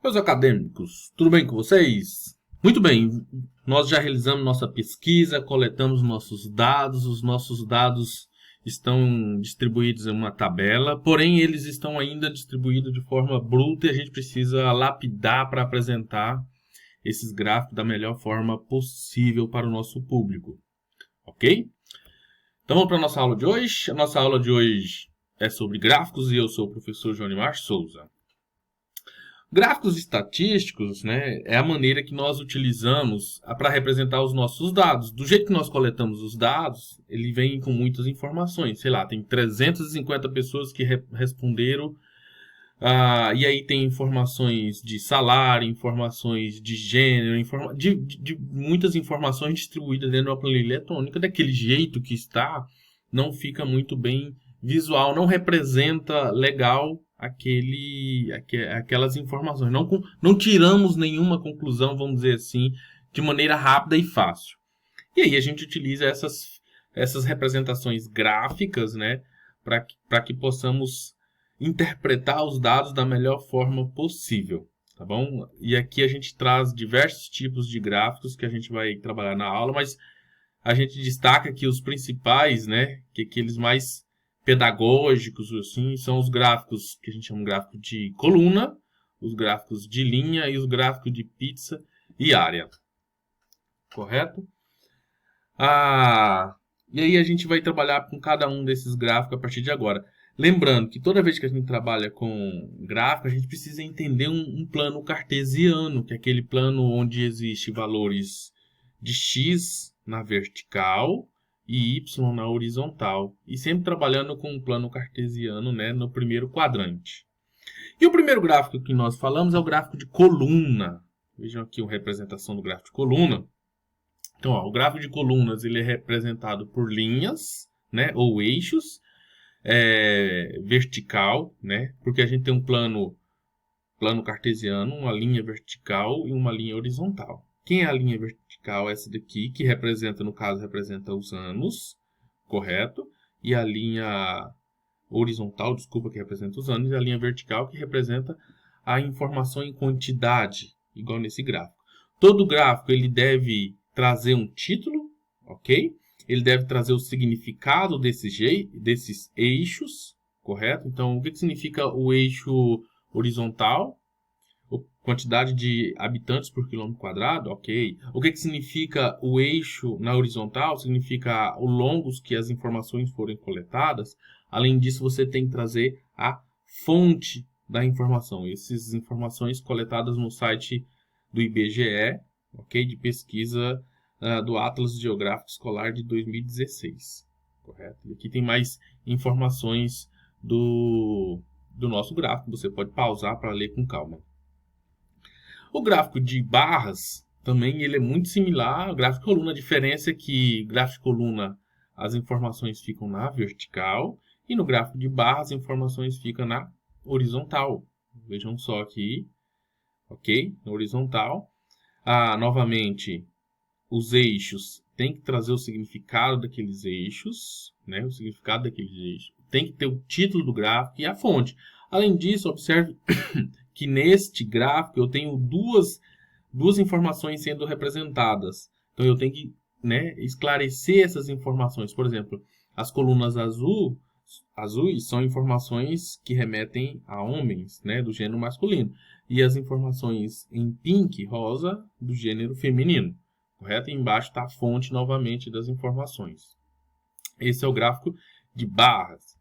Meus acadêmicos, tudo bem com vocês? Muito bem, nós já realizamos nossa pesquisa, coletamos nossos dados, os nossos dados estão distribuídos em uma tabela, porém eles estão ainda distribuídos de forma bruta e a gente precisa lapidar para apresentar esses gráficos da melhor forma possível para o nosso público, ok? Então vamos para a nossa aula de hoje. A nossa aula de hoje é sobre gráficos e eu sou o professor Johnimar Souza. Gráficos estatísticos, né, é a maneira que nós utilizamos para representar os nossos dados. Do jeito que nós coletamos os dados, ele vem com muitas informações. Sei lá, tem 350 pessoas que responderam, e aí tem informações de salário, informações de gênero, de muitas informações distribuídas dentro de uma planilha eletrônica. Daquele jeito que está, não fica muito bem visual, não representa legal aquelas informações. Não tiramos nenhuma conclusão, vamos dizer assim, de maneira rápida e fácil. E aí a gente utiliza essas representações gráficas, né, para que possamos interpretar os dados da melhor forma possível, tá bom? E aqui a gente traz diversos tipos de gráficos que a gente vai trabalhar na aula, mas a gente destaca aqui os principais, né, que aqueles mais pedagógicos, assim, são os gráficos que a gente chama de gráfico de coluna, os gráficos de linha e os gráficos de pizza e área. Correto? E aí a gente vai trabalhar com cada um desses gráficos a partir de agora. Lembrando que toda vez que a gente trabalha com gráfico, a gente precisa entender um plano cartesiano, que é aquele plano onde existe valores de x na vertical e y na horizontal. E sempre trabalhando com um plano cartesiano, né, no primeiro quadrante. E o primeiro gráfico que nós falamos é o gráfico de coluna. Vejam aqui a representação do gráfico de coluna. Então, o gráfico de colunas ele é representado por linhas, né, ou eixos, vertical, né, porque a gente tem um plano cartesiano, uma linha vertical e uma linha horizontal. Quem é a linha vertical? Essa daqui, que representa, no caso, representa os anos, correto? E a linha horizontal, desculpa, que representa os anos, e a linha vertical, que representa a informação em quantidade, igual nesse gráfico. Todo gráfico ele deve trazer um título, ok? Ele deve trazer o significado desses eixos, correto? Então, o que significa o eixo horizontal? Quantidade de habitantes por quilômetro quadrado, ok. O que significa o eixo na horizontal? Significa o longos que as informações forem coletadas. Além disso, você tem que trazer a fonte da informação. Essas informações coletadas no site do IBGE, ok, de pesquisa do Atlas Geográfico Escolar de 2016, correto? E aqui tem mais informações do nosso gráfico. Você pode pausar para ler com calma. O gráfico de barras também ele é muito similar ao gráfico de coluna. A diferença é que no gráfico de coluna as informações ficam na vertical e no gráfico de barras as informações ficam na horizontal. Vejam só aqui, ok? Na horizontal. Novamente, os eixos tem que trazer o significado daqueles eixos, né? O significado daqueles eixos. Tem que ter o título do gráfico e a fonte. Além disso, observe que neste gráfico eu tenho duas informações sendo representadas. Então eu tenho que, né, esclarecer essas informações. Por exemplo, as colunas azuis são informações que remetem a homens, né, do gênero masculino. E as informações em pink, rosa, do gênero feminino. Correto? E embaixo está a fonte novamente das informações. Esse é o gráfico de barras.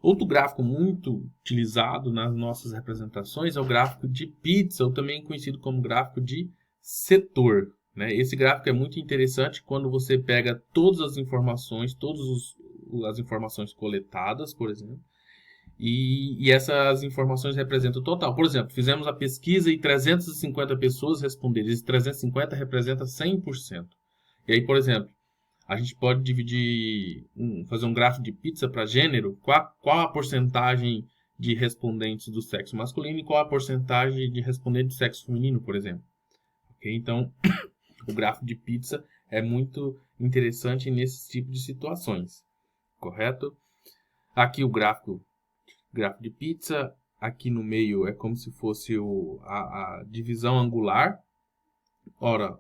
Outro gráfico muito utilizado nas nossas representações é o gráfico de pizza, ou também conhecido como gráfico de setor, né? Esse gráfico é muito interessante quando você pega todas as informações, as informações coletadas, por exemplo, e essas informações representam o total. Por exemplo, fizemos a pesquisa e 350 pessoas responderam. Esses 350 representa 100%. E aí, por exemplo, a gente pode fazer um gráfico de pizza para gênero. Qual a porcentagem de respondentes do sexo masculino e qual a porcentagem de respondentes do sexo feminino, por exemplo. Okay? Então, o gráfico de pizza é muito interessante nesse tipo de situações. Correto? Aqui o gráfico de pizza. aqui no meio é como se fosse a divisão angular. Ora,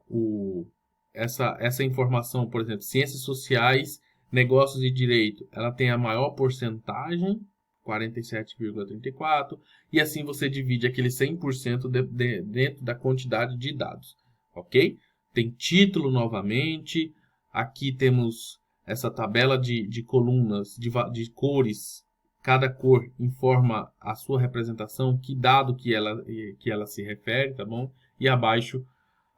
essa informação, por exemplo, ciências sociais, negócios e direito, ela tem a maior porcentagem, 47,34%, e assim você divide aquele 100% dentro da quantidade de dados, ok? Tem título novamente, aqui temos essa tabela de colunas, de cores, cada cor informa a sua representação, que dado que ela se refere, tá bom? E abaixo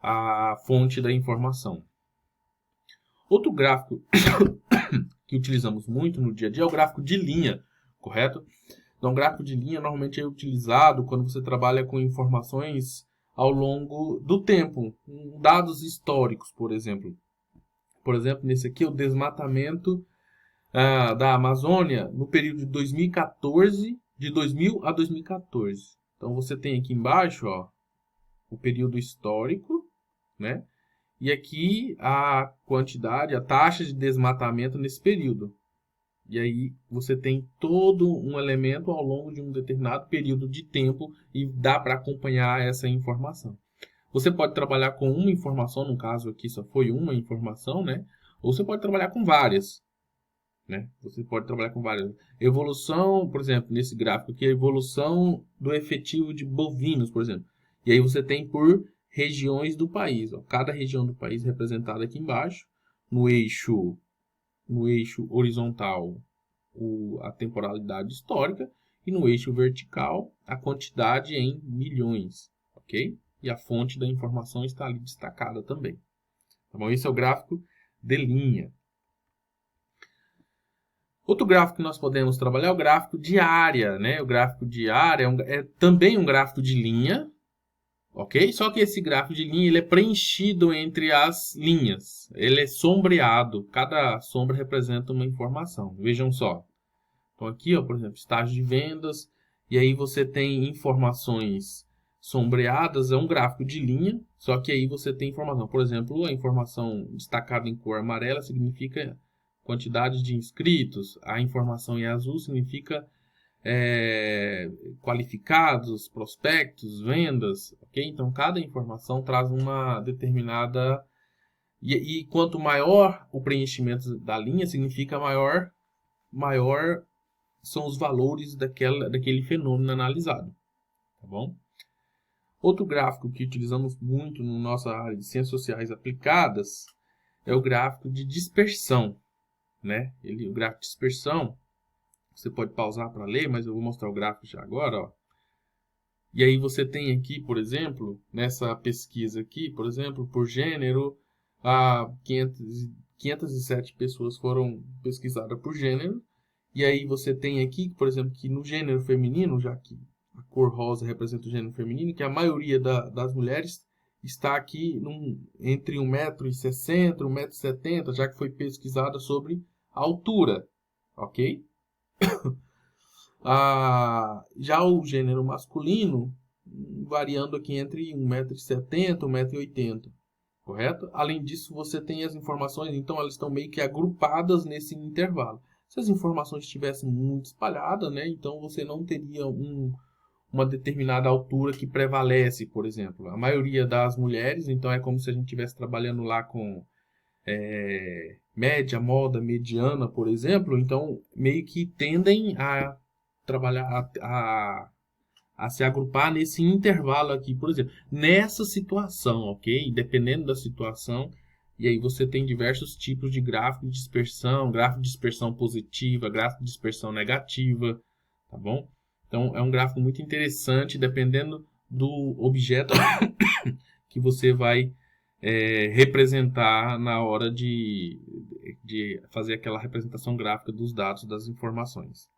a fonte da informação. Outro gráfico que utilizamos muito no dia a dia é o gráfico de linha, correto? Então, o gráfico de linha normalmente é utilizado quando você trabalha com informações ao longo do tempo, dados históricos, por exemplo. Por exemplo, nesse aqui, o desmatamento da Amazônia no período de 2014, de 2000 a 2014. Então, você tem aqui embaixo, ó, o período histórico, né? E aqui a quantidade, a taxa de desmatamento nesse período. E aí você tem todo um elemento ao longo de um determinado período de tempo e dá para acompanhar essa informação. Você pode trabalhar com uma informação, no caso aqui só foi uma informação, né? Ou você pode trabalhar com várias, né? Você pode trabalhar com várias. Evolução, por exemplo, nesse gráfico aqui, a evolução do efetivo de bovinos, por exemplo. E aí você tem por regiões do país. Ó. Cada região do país representada aqui embaixo, no eixo horizontal, a temporalidade histórica, e no eixo vertical, a quantidade em milhões, ok? E a fonte da informação está ali destacada também. Tá bom? Esse é o gráfico de linha. Outro gráfico que nós podemos trabalhar é o gráfico de área, né? O gráfico de área é também um gráfico de linha, ok? Só que esse gráfico de linha ele é preenchido entre as linhas. Ele é sombreado. Cada sombra representa uma informação. Vejam só. Então aqui, ó, por exemplo, estágio de vendas. E aí você tem informações sombreadas. É um gráfico de linha. Só que aí você tem informação. Por exemplo, a informação destacada em cor amarela significa quantidade de inscritos. A informação em azul significa qualificados, prospectos, vendas, ok? Então, cada informação traz uma determinada... E quanto maior o preenchimento da linha, significa maior são os valores daquele fenômeno analisado, tá bom? Outro gráfico que utilizamos muito na nossa área de ciências sociais aplicadas é o gráfico de dispersão, né? O gráfico de dispersão, você pode pausar para ler, mas eu vou mostrar o gráfico já agora, ó. E aí você tem aqui, por exemplo, nessa pesquisa aqui, por exemplo, por gênero, 507 pessoas foram pesquisadas por gênero. E aí você tem aqui, por exemplo, que no gênero feminino, já que a cor rosa representa o gênero feminino, que a maioria das mulheres está aqui entre 1,60 m e 1,70 m, já que foi pesquisada sobre a altura, ok? Já o gênero masculino, variando aqui entre 1,70 m e 1,80 m, correto? Além disso, você tem as informações, então elas estão meio que agrupadas nesse intervalo. Se as informações estivessem muito espalhadas, né, então você não teria uma determinada altura que prevalece, por exemplo. A maioria das mulheres, então é como se a gente estivesse trabalhando lá com média, moda, mediana, por exemplo, então meio que tendem a trabalhar, a se agrupar nesse intervalo aqui, por exemplo, nessa situação, ok? Dependendo da situação, e aí você tem diversos tipos de gráfico de dispersão positiva, gráfico de dispersão negativa, tá bom? Então, é um gráfico muito interessante, dependendo do objeto que você vai representar na hora de fazer aquela representação gráfica dos dados, das informações.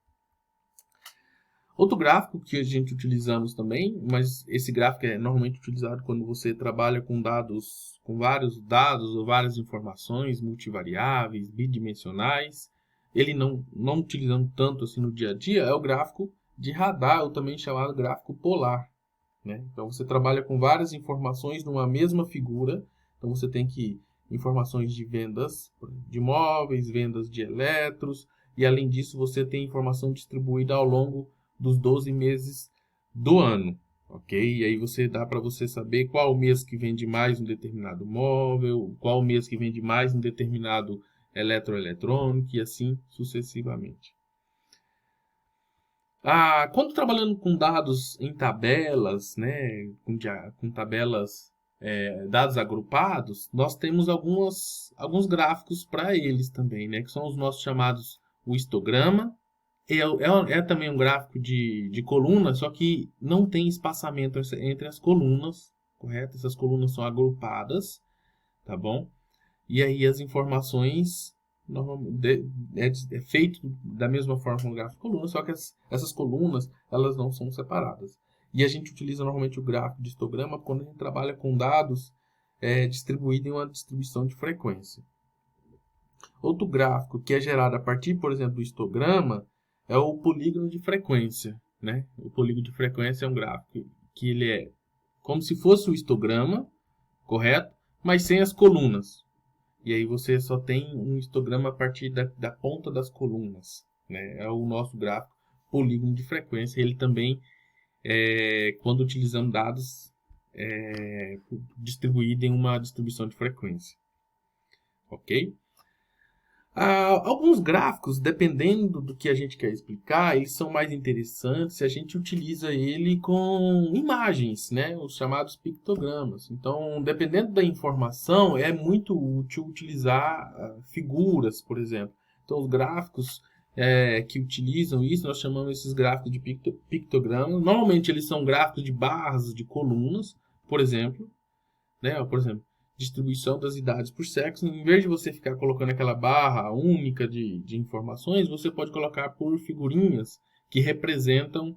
Outro gráfico que a gente utilizamos também, mas esse gráfico é normalmente utilizado quando você trabalha com dados, com vários dados ou várias informações multivariáveis, bidimensionais. Ele não utilizando tanto assim no dia a dia, é o gráfico de radar, ou também chamado gráfico polar, né? Então você trabalha com várias informações numa mesma figura. Então você tem informações de vendas de imóveis, vendas de eletros, e além disso você tem informação distribuída ao longo dos 12 meses do ano, ok? E aí dá para você saber qual mês que vende mais um determinado móvel, qual mês que vende mais um determinado eletroeletrônico e assim sucessivamente. Quando trabalhando com dados em tabelas, né, com tabelas, dados agrupados, nós temos alguns gráficos para eles também, né, que são os nossos chamados o histograma. É também um gráfico de coluna, só que não tem espaçamento entre as colunas, correto? Essas colunas são agrupadas, tá bom? E aí as informações é feito da mesma forma no gráfico de coluna, só que essas colunas elas não são separadas. E a gente utiliza normalmente o gráfico de histograma quando a gente trabalha com dados distribuídos em uma distribuição de frequência. Outro gráfico que é gerado a partir, por exemplo, do histograma é o polígono de frequência, né? O polígono de frequência é um gráfico que ele é como se fosse o histograma, correto? Mas sem as colunas. E aí você só tem um histograma a partir da ponta das colunas, né? É o nosso gráfico polígono de frequência. Ele também, quando utilizamos dados distribuídos em uma distribuição de frequência. Ok? Alguns gráficos, dependendo do que a gente quer explicar, eles são mais interessantes se a gente utiliza ele com imagens, né? Os chamados pictogramas. Então, dependendo da informação, é muito útil utilizar figuras, por exemplo. Então, os gráficos que utilizam isso, nós chamamos esses gráficos de pictogramas. Normalmente, eles são gráficos de barras, de colunas, por exemplo. Né? Por exemplo, distribuição das idades por sexo, em vez de você ficar colocando aquela barra única de informações, você pode colocar por figurinhas que representam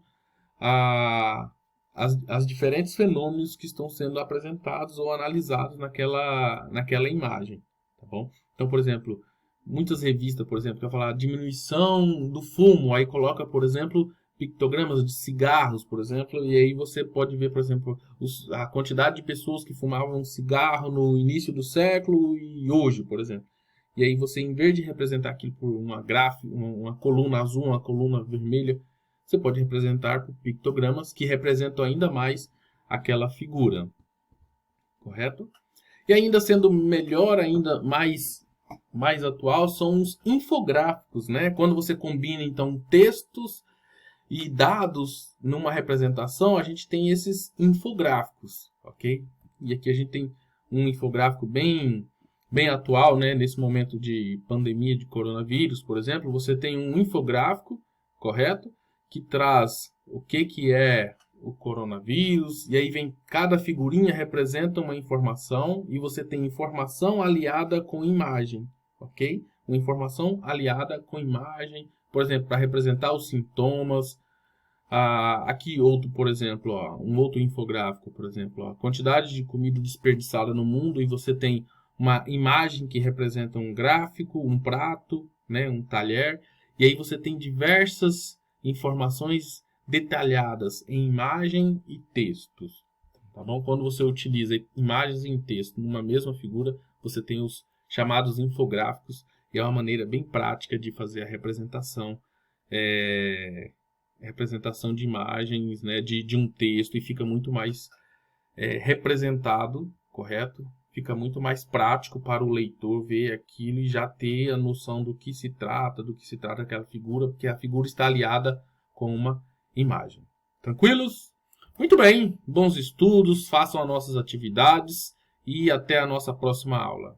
as diferentes fenômenos que estão sendo apresentados ou analisados naquela imagem, tá bom? Então, por exemplo, muitas revistas, por exemplo, que vai falar diminuição do fumo, aí coloca, por exemplo, pictogramas de cigarros, por exemplo, e aí você pode ver, por exemplo, a quantidade de pessoas que fumavam cigarro no início do século e hoje, por exemplo. E aí você, em vez de representar aquilo por uma coluna azul, uma coluna vermelha, você pode representar por pictogramas que representam ainda mais aquela figura. Correto? E ainda sendo melhor, ainda mais atual, são os infográficos, né? Quando você combina, então, textos e dados numa representação, a gente tem esses infográficos, ok? E aqui a gente tem um infográfico bem atual, né? Nesse momento de pandemia de coronavírus, por exemplo, você tem um infográfico, correto? Que traz o que é o coronavírus, e aí vem cada figurinha representa uma informação, e você tem informação aliada com imagem, ok? Uma informação aliada com imagem, por exemplo, para representar os sintomas. Aqui outro, por exemplo, um outro infográfico, por exemplo, a quantidade de comida desperdiçada no mundo, e você tem uma imagem que representa um gráfico, um prato, né, um talher, e aí você tem diversas informações detalhadas em imagem e textos. Tá bom? Quando você utiliza imagens e texto numa mesma figura, você tem os chamados infográficos, e é uma maneira bem prática de fazer a representação de imagens, né, de um texto, e fica muito mais representado, correto? Fica muito mais prático para o leitor ver aquilo e já ter a noção do que se trata aquela figura, porque a figura está aliada com uma imagem. Tranquilos? Muito bem, bons estudos, façam as nossas atividades e até a nossa próxima aula.